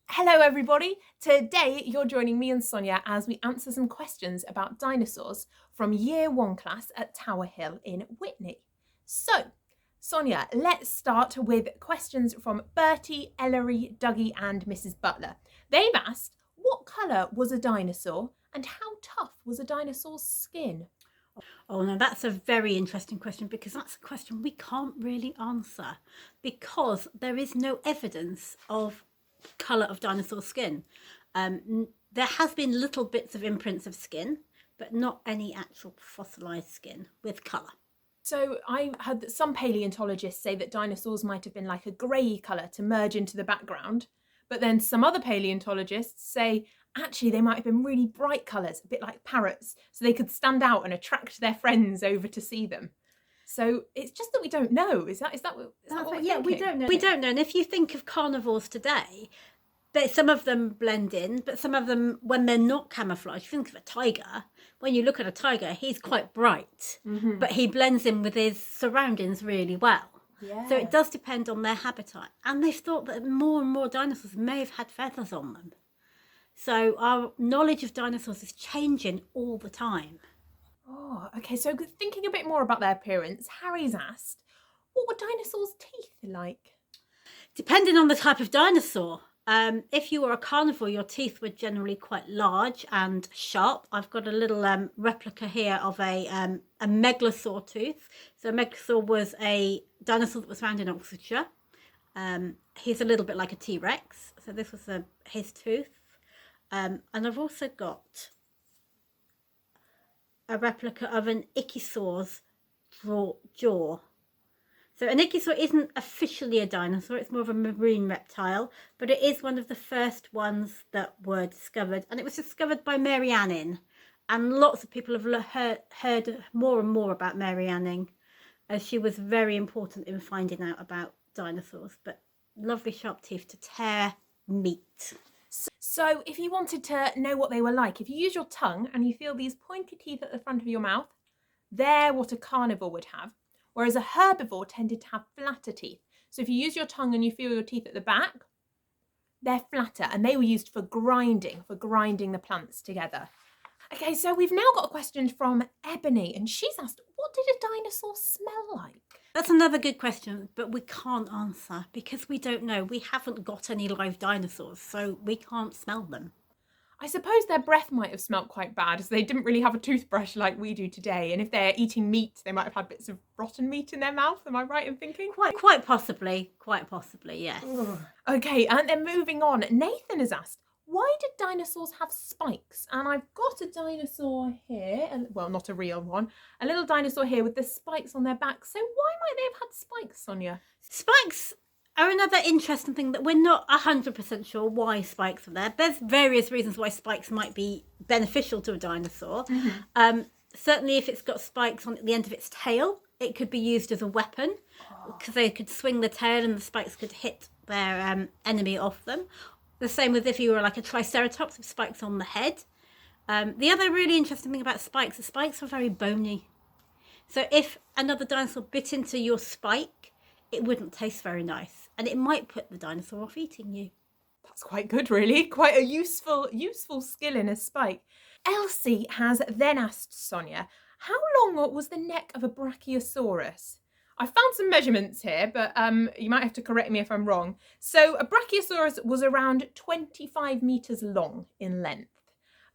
Hello everybody! Today you're joining me and Sonja as we answer some questions about dinosaurs from Year 1 class at Tower Hill in Witney. So, Sonja, let's start with questions from Bertie, Ellery, Dougie and Mrs. Butler. They've asked, what colour was a dinosaur and how tough was a dinosaur's skin? Oh, no, that's a very interesting question because that's a question we can't really answer because there is no evidence of colour of dinosaur skin. There has been little bits of imprints of skin, but not any actual fossilised skin with colour. So I heard that some paleontologists say that dinosaurs might have been like a grey colour to merge into the background, but then some other paleontologists say actually they might have been really bright colours, a bit like parrots, so they could stand out and attract their friends over to see them. So it's just that we don't know. Is that what we're Yeah, we thinking? don't know. We don't know. And if you think of carnivores today, some of them blend in, but some of them, when they're not camouflaged, think of a tiger. When you look at a tiger, he's quite bright, but he blends in with his surroundings really well. Yeah. So it does depend on their habitat. And they've thought that more and more dinosaurs may have had feathers on them. So our knowledge of dinosaurs is changing all the time. Oh, okay. So thinking a bit more about their appearance, Harry's asked, what were dinosaurs' teeth like? Depending on the type of dinosaur. If you were a carnivore, your teeth were generally quite large and sharp. I've got a little replica here of a megalosaur tooth. So a megalosaur was a dinosaur that was found in Oxfordshire. He's a little bit like a T-Rex. So this was his tooth. And I've also got a replica of an ichthyosaur's jaw. So an ichthyosaur isn't officially a dinosaur, it's more of a marine reptile, but it is one of the first ones that were discovered. And it was discovered by Mary Anning. And lots of people have heard more and more about Mary Anning, as she was very important in finding out about dinosaurs. But lovely sharp teeth to tear meat. So if you wanted to know what they were like, if you use your tongue and you feel these pointy teeth at the front of your mouth, they're what a carnivore would have. Whereas a herbivore tended to have flatter teeth. So if you use your tongue and you feel your teeth at the back, they're flatter and they were used for grinding the plants together. Okay, so we've now got a question from Ebony and she's asked, what did a dinosaur smell like? That's another good question, but we can't answer because we don't know. We haven't got any live dinosaurs, so we can't smell them. I suppose their breath might have smelt quite bad as they didn't really have a toothbrush like we do today. And if they're eating meat, they might have had bits of rotten meat in their mouth. Am I right in thinking? Quite possibly, yes. Ugh. Okay, and then moving on, Nathan has asked, why did dinosaurs have spikes? And I've got a dinosaur here, well, not a real one, a little dinosaur here with the spikes on their back. So why might they have had spikes, Sonja? Spikes are another interesting thing that we're not 100% sure why spikes are there. There's various reasons why spikes might be beneficial to a dinosaur. Certainly if it's got spikes on the end of its tail, it could be used as a weapon because they could swing the tail and the spikes could hit their enemy off them. The same with if you were like a triceratops with spikes on the head. The other really interesting thing about spikes, the spikes are very bony. So if another dinosaur bit into your spike, it wouldn't taste very nice. And it might put the dinosaur off eating you. That's quite good, really. Quite a useful skill in a spike. Elsie has then asked Sonja, how long was the neck of a brachiosaurus? I found some measurements here, but you might have to correct me if I'm wrong. So a brachiosaurus was around 25 metres long in length.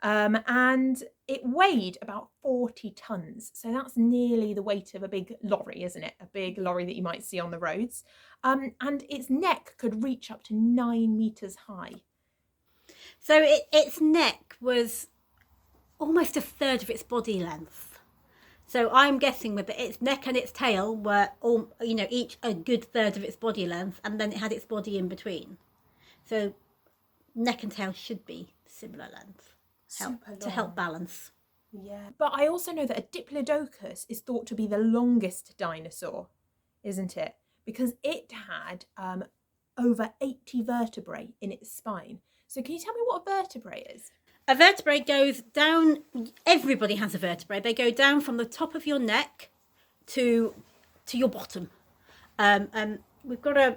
And it weighed about 40 tonnes. So that's nearly the weight of a big lorry, isn't it? A big lorry that you might see on the roads. And its neck could reach up to 9 metres high. So its neck was almost a third of its body length. So I'm guessing with its neck and its tail were all, each a good third of its body length, and then it had its body in between. So neck and tail should be similar length to help balance. Yeah, but I also know that a diplodocus is thought to be the longest dinosaur, isn't it? Because it had over 80 vertebrae in its spine. So can you tell me what a vertebrae is? A vertebrae goes down, everybody has a vertebrae. They go down from the top of your neck to your bottom. We've got a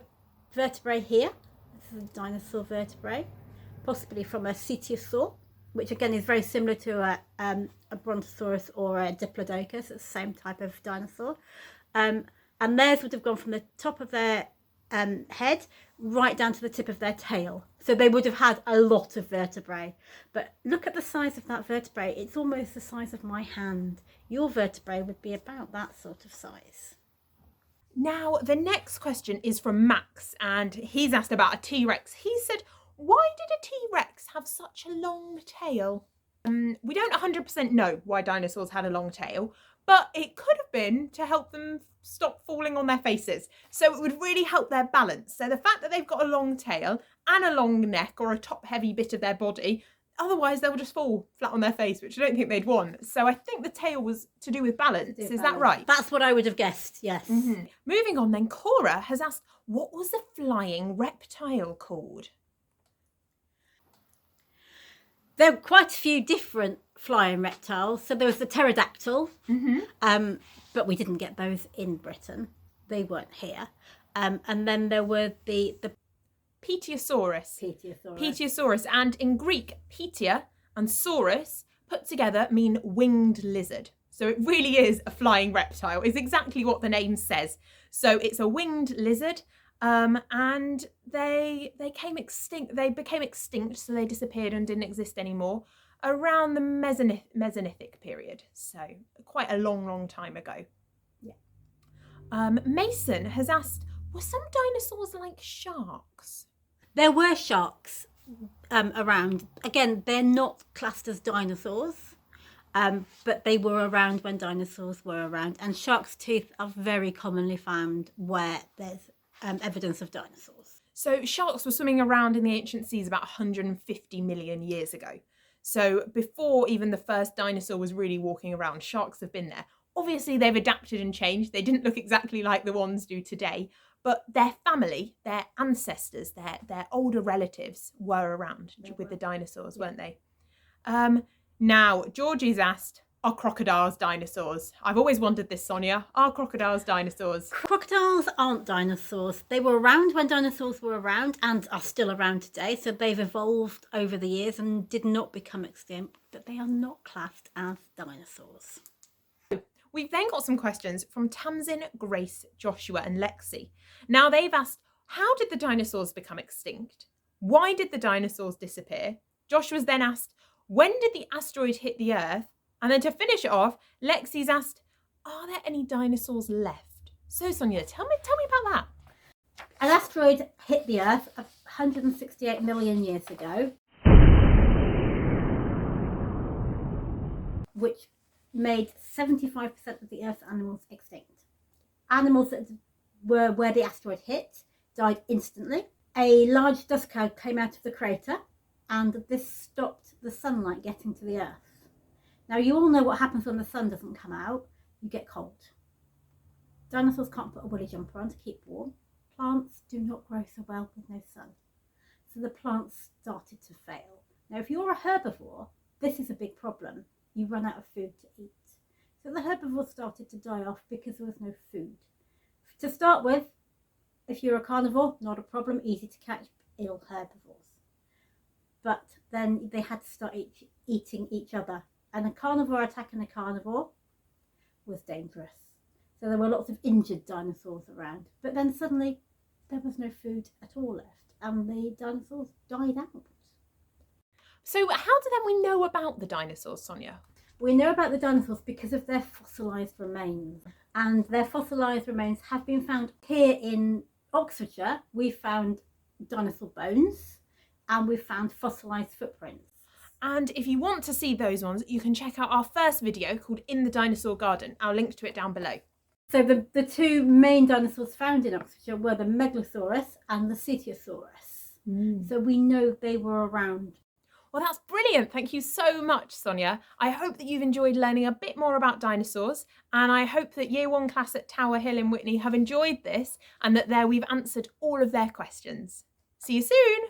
vertebrae here. This is a dinosaur vertebrae. possibly from a cetuosaur, which again is very similar to a brontosaurus or a diplodocus. It's the same type of dinosaur. And theirs would have gone from the top of their head right down to the tip of their tail. So they would have had a lot of vertebrae. But look at the size of that vertebrae. It's almost the size of my hand. Your vertebrae would be about that sort of size. Now, the next question is from Max, and he's asked about a T-Rex. He said, why did a T-Rex have such a long tail? We don't 100% know why dinosaurs had a long tail, but it could have been to help them stop falling on their faces. So it would really help their balance. So the fact that they've got a long tail and a long neck or a top-heavy bit of their body, otherwise they would just fall flat on their face, which I don't think they'd want. So I think the tail was to do with balance. Is that right? That's what I would have guessed, yes. Mm-hmm. Moving on then, Cora has asked, what was the flying reptile called? There were quite a few different flying reptiles. So there was the pterodactyl, but we didn't get those in Britain. They weren't here. And then there were the Pitiosaurus. Pitiosaurus. And in Greek, pitia and saurus put together mean winged lizard. So it really is a flying reptile. It's exactly what the name says. So it's a winged lizard. And they became extinct, so they disappeared and didn't exist anymore around the Mesolithic period. So quite a long time ago. Yeah. Mason has asked, were some dinosaurs like sharks? There were sharks around. Again, they're not classed as dinosaurs, but they were around when dinosaurs were around. And sharks' teeth are very commonly found where there's evidence of dinosaurs. So sharks were swimming around in the ancient seas about 150 million years ago. So before even the first dinosaur was really walking around, sharks have been there. Obviously, they've adapted and changed. They didn't look exactly like the ones do today, but their family, their ancestors, their older relatives were around with the dinosaurs, weren't they? Now, Georgie's asked, are crocodiles dinosaurs? I've always wondered this, Sonja. Are crocodiles dinosaurs? Crocodiles aren't dinosaurs. They were around when dinosaurs were around and are still around today. So they've evolved over the years and did not become extinct, but they are not classed as dinosaurs. We've then got some questions from Tamsin, Grace, Joshua and Lexi. Now they've asked, how did the dinosaurs become extinct? Why did the dinosaurs disappear? Joshua's then asked, when did the asteroid hit the Earth? And then to finish it off, Lexi's asked, are there any dinosaurs left? So Sonja, tell me about that. An asteroid hit the Earth 168 million years ago, which made 75% of the Earth's animals extinct. Animals that were where the asteroid hit died instantly. A large dust cloud came out of the crater, and this stopped the sunlight getting to the Earth. Now, you all know what happens when the sun doesn't come out. You get cold. Dinosaurs can't put a woolly jumper on to keep warm. Plants do not grow so well with no sun. So the plants started to fail. Now, if you're a herbivore, this is a big problem. You run out of food to eat. So the herbivores started to die off because there was no food. To start with, if you're a carnivore, not a problem, easy to catch ill herbivores. But then they had to start eating each other. And a carnivore attacking a carnivore was dangerous. So there were lots of injured dinosaurs around. But then suddenly there was no food at all left and the dinosaurs died out. So how do then we know about the dinosaurs, Sonja? We know about the dinosaurs because of their fossilised remains. And their fossilised remains have been found here in Oxfordshire. We found dinosaur bones and we've found fossilised footprints. And if you want to see those ones, you can check out our first video called In the Dinosaur Garden. I'll link to it down below. So the two main dinosaurs found in Oxfordshire were the Megalosaurus and the Cetuosaurus. So we know they were around. Well, that's brilliant. Thank you so much, Sonja. I hope that you've enjoyed learning a bit more about dinosaurs, and I hope that Year 1 class at Tower Hill in Witney have enjoyed this and that we've answered all of their questions. See you soon.